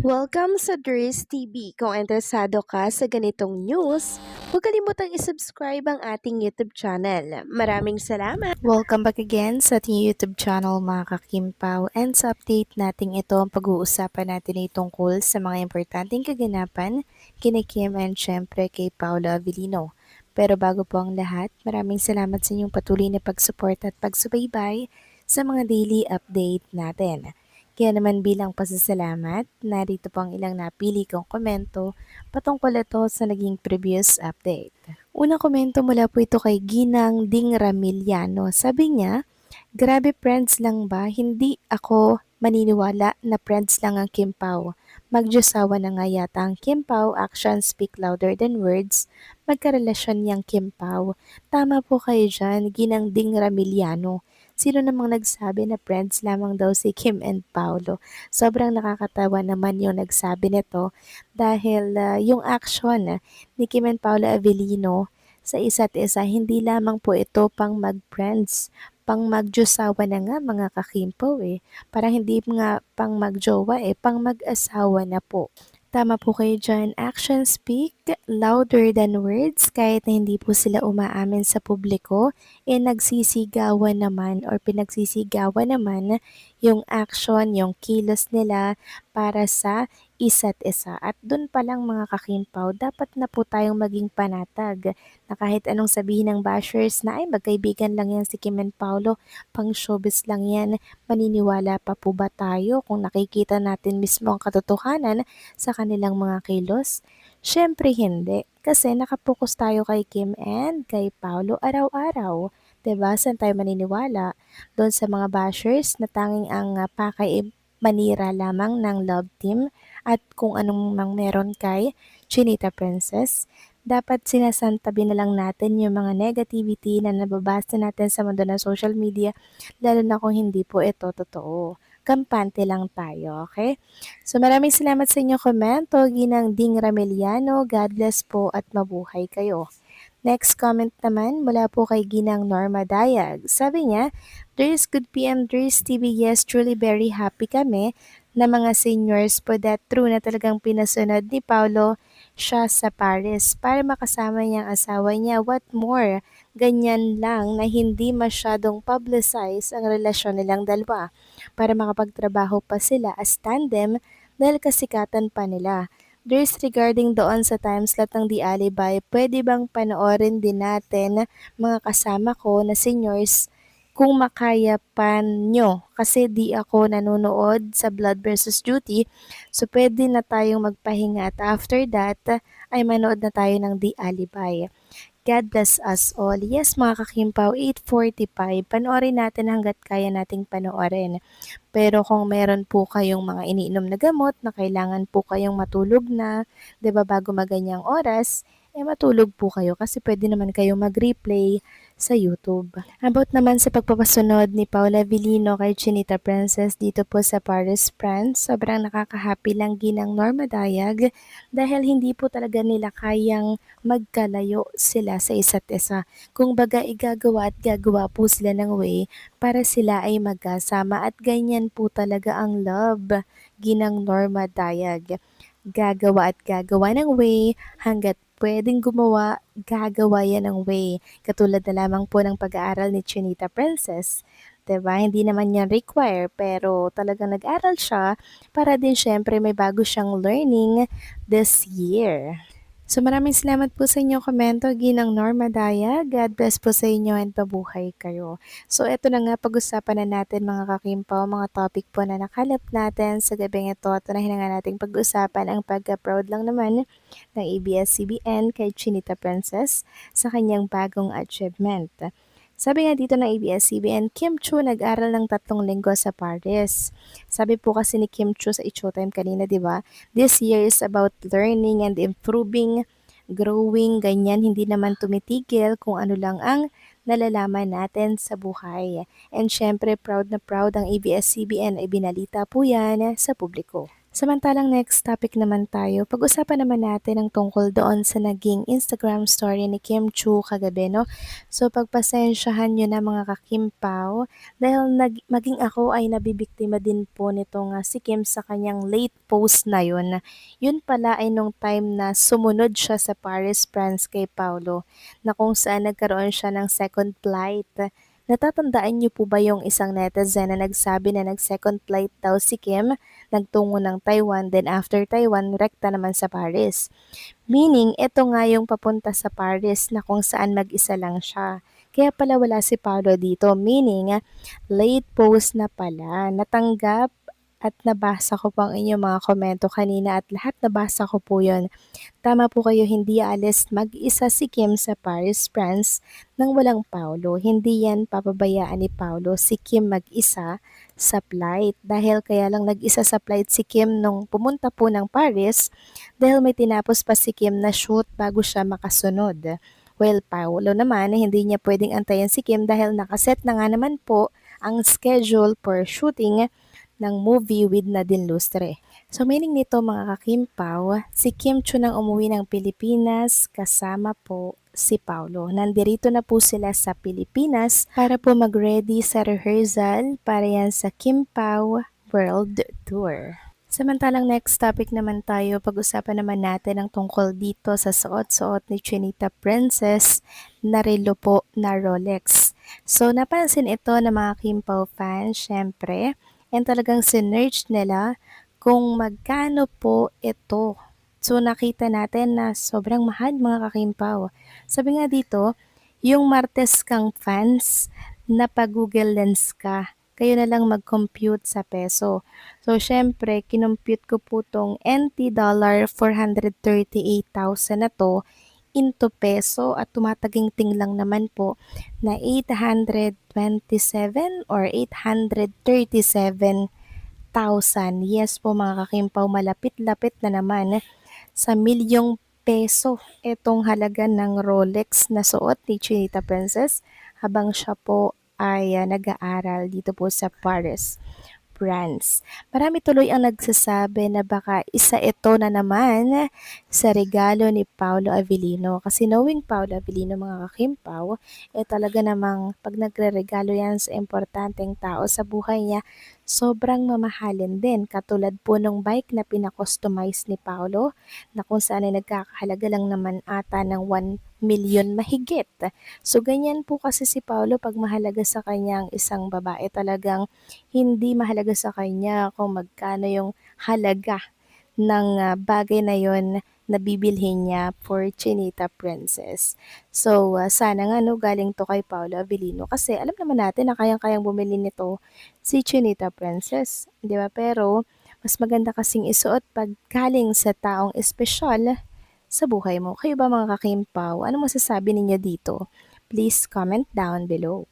Welcome sa Dries TV. Kung interesado ka sa ganitong news, huwag kalimutang isubscribe ang ating YouTube channel. Maraming salamat! Welcome back again sa ating YouTube channel mga kakimpaw, and sa update natin ito ang pag-uusapan natin ay tungkol sa mga importanteng kaganapan kina Kim and syempre kay Paula Avellino. Pero bago po ang lahat, maraming salamat sa inyong patuloy na pag-support at pagsubaybay sa mga daily update natin. Kaya naman bilang pasasalamat, narito po ang ilang napili kong komento patungkol ito sa naging previous update. Unang komento mula po ito kay Ginang Ding Ramiliano. Sabi niya, grabe friends lang ba? Hindi ako maniniwala na friends lang ang Kim Pao. Magdiyosawa na nga yata ang Kim Pao, actions speak louder than words. Magkarelasyon niyang Kim Pao. Tama po kayo dyan, Ginang Ding Ramiliano. Sino namang nagsabi na friends lamang daw si Kim and Paolo? Sobrang nakakatawa naman yung nagsabi nito dahil yung action ni Kim and Paolo Avellino sa isa't isa, hindi lamang po ito pang mag-friends, pang magjosawa na nga mga kakimpo Parang hindi nga pang magjowa pang mag-asawa na po. Tama po kayo dyan. Actions speak louder than words. Kahit na hindi po sila umaamin sa publiko, nagsisigawan naman or pinagsisigawan naman yung action, yung kilos nila para sa isa't isa. At dun pa lang mga kakimpaw, dapat na po tayong maging panatag na kahit anong sabihin ng bashers na ay magkaibigan lang yan si Kim and Paolo, pang showbiz lang yan, maniniwala pa po ba tayo kung nakikita natin mismo ang katotohanan sa kanilang mga kilos? Syempre hindi, kasi nakapokus tayo kay Kim and kay Paolo araw-araw. 'Di ba? Saan tayo maniniwala? Doon sa mga bashers na tanging ang pakay manira lamang ng love team at kung anong mang meron kay Chinita Princess. Dapat sinasantabi na lang natin yung mga negativity na nababasa natin sa mundo ng social media, lalo na kung hindi po ito totoo. Kampante lang tayo, okay? So maraming salamat sa inyong komento, Ginang Ding Rameliano. God bless po at mabuhay kayo. Next comment naman mula po kay Ginang Norma Dayag. Sabi niya, There's good PM, there's TV, yes, truly very happy kami na mga seniors po that true na talagang pinasunod ni Paulo siya sa Paris para makasama niyang asawa niya. What more? Ganyan lang na hindi masyadong publicize ang relasyon nilang dalawa para makapagtrabaho pa sila as tandem dahil kasikatan pa nila. There's regarding doon sa time slot ng The Alibay, pwede bang panoorin din natin mga kasama ko na seniors kung makaya pa nyo? Kasi di ako nanonood sa Blood versus Duty, so pwede na tayong magpahinga at after that ay manood na tayo ng The Alibay. God bless us all. Yes, mga kakimpaw, 8:45. Panoorin natin hanggat kaya nating panoorin. Pero kung meron po kayong mga iniinom na gamot na kailangan po kayong matulog na, 'di ba, bago maganyang oras, matulog po kayo kasi pwede naman kayong mag-replay sa YouTube. About naman sa pagpapasunod ni Paula Avellino kay Chinita Princess dito po sa Paris, France, sobrang nakaka-happy lang Ginang Norma Dayag dahil hindi po talaga nila kayang magkalayo sila sa isa't isa. Kung baga igagawa at gagawa po sila ng way para sila ay magkasama at ganyan po talaga ang love, Ginang Norma Dayag. Gagawa at gagawa ng way hanggat pwedeng gumawa, gagawa yan ng way. Katulad na lamang po ng pag-aaral ni Chinita Princess. 'Di ba? Hindi naman yan require pero talagang nag-aral siya para din syempre may bago siyang learning this year. So maraming salamat po sa inyong komento, Ginang Norma Daya. God bless po sa inyo and pabuhay kayo. So eto na nga, pag-usapan na natin mga kakimpaw, mga topic po na nakalap natin sa gabing ito. At unahin na nga nating pag-usapan ang pagka-proud lang naman ng ABS-CBN kay Chinita Princess sa kanyang bagong achievement. Sabi nga dito ng ABS-CBN, Kim Chu nag-aral ng 3 linggo sa Paris. Sabi po kasi ni Kim Chu sa Showtime kanina, di ba? This year is about learning and improving, growing, ganyan. Hindi naman tumitigil kung ano lang ang nalalaman natin sa buhay. And syempre, proud na proud ang ABS-CBN ay binalita po yan sa publiko. Samantalang next topic naman tayo, pag-usapan naman natin ang tungkol doon sa naging Instagram story ni Kim Chu kagabi, no? So pagpasensyahan nyo na mga ka-Kim Pao, dahil maging ako ay nabibiktima din po nito nga si Kim sa kanyang late post na yun. Yun pala ay nung time na sumunod siya sa Paris, France kay Paulo, na kung saan nagkaroon siya ng second flight. Natatandaan niyo po ba yung isang netizen na nagsabi na nag-second flight daw si Kim, nagtungo ng Taiwan, then after Taiwan, rekta naman sa Paris. Meaning, ito nga yung papunta sa Paris na kung saan mag-isa lang siya. Kaya pala wala si Paolo dito, meaning late post na pala, natanggap at nabasa ko po ang inyong mga komento kanina at lahat nabasa ko po yun. Tama po kayo, hindi aalis mag-isa si Kim sa Paris, France nang walang Paolo. Hindi yan papabayaan ni Paolo si Kim mag-isa sa flight. Dahil kaya lang nag-isa sa flight si Kim nung pumunta po ng Paris dahil may tinapos pa si Kim na shoot bago siya makasunod. Well, Paolo naman, hindi niya pwedeng antayin si Kim dahil nakaset na nga naman po ang schedule for shooting ng movie with Nadine Lustre. So meaning nito mga kakimpaw, si Kim Chu nang umuwi ng Pilipinas kasama po si Paulo. Nandirito na po sila sa Pilipinas para po mag-ready sa rehearsal para yan sa Kim Pao World Tour. Samantalang next topic naman tayo, pag-usapan naman natin ang tungkol dito sa suot-suot ni Chinita Princess na relo po na Rolex. So napansin ito ng mga Kim Pao fans, syempre, and talagang sinerch nila kung magkano po ito. So nakita natin na sobrang mahal mga kakimpaw. Sabi nga dito, yung Martes kang fans na pag-Google Lens ka, kayo na lang mag-compute sa peso. So syempre, kinompute ko po tong NT dollar 438,000 na to into peso at tumataginting lang naman po na 827 or 837,000. Yes po mga kakimpaw, malapit-lapit na naman sa milyong peso itong halaga ng Rolex na suot ni Chinita Princess habang siya po ay nag-aaral dito po sa Paris, France. Marami tuloy ang nagsasabi na baka isa ito na naman sa regalo ni Paolo Avellino. Kasi knowing Paolo Avellino mga kakimpaw, talaga namang pag nagre-regalo yan sa importanteng tao sa buhay niya, sobrang mamahalin din. Katulad po ng bike na pinakustomize ni Paolo na kung saan ay nagkakahalaga lang naman ata ng 1 million mahigit. So ganyan po kasi si Paolo pag mahalaga sa kanyang isang babae, talagang hindi mahalaga sa kanya kung magkano yung halaga ng bagay na yon na bibilhin niya for Chinita Princess. So, sana nga no, galing to kay Paolo Avellino kasi alam naman natin na kayang-kayang bumili nito si Chinita Princess, di ba? Pero, mas maganda kasing isuot pag galing sa taong espesyal sa buhay mo. Kayo ba mga kakimpaw? Ano masasabi ninyo dito? Please comment down below.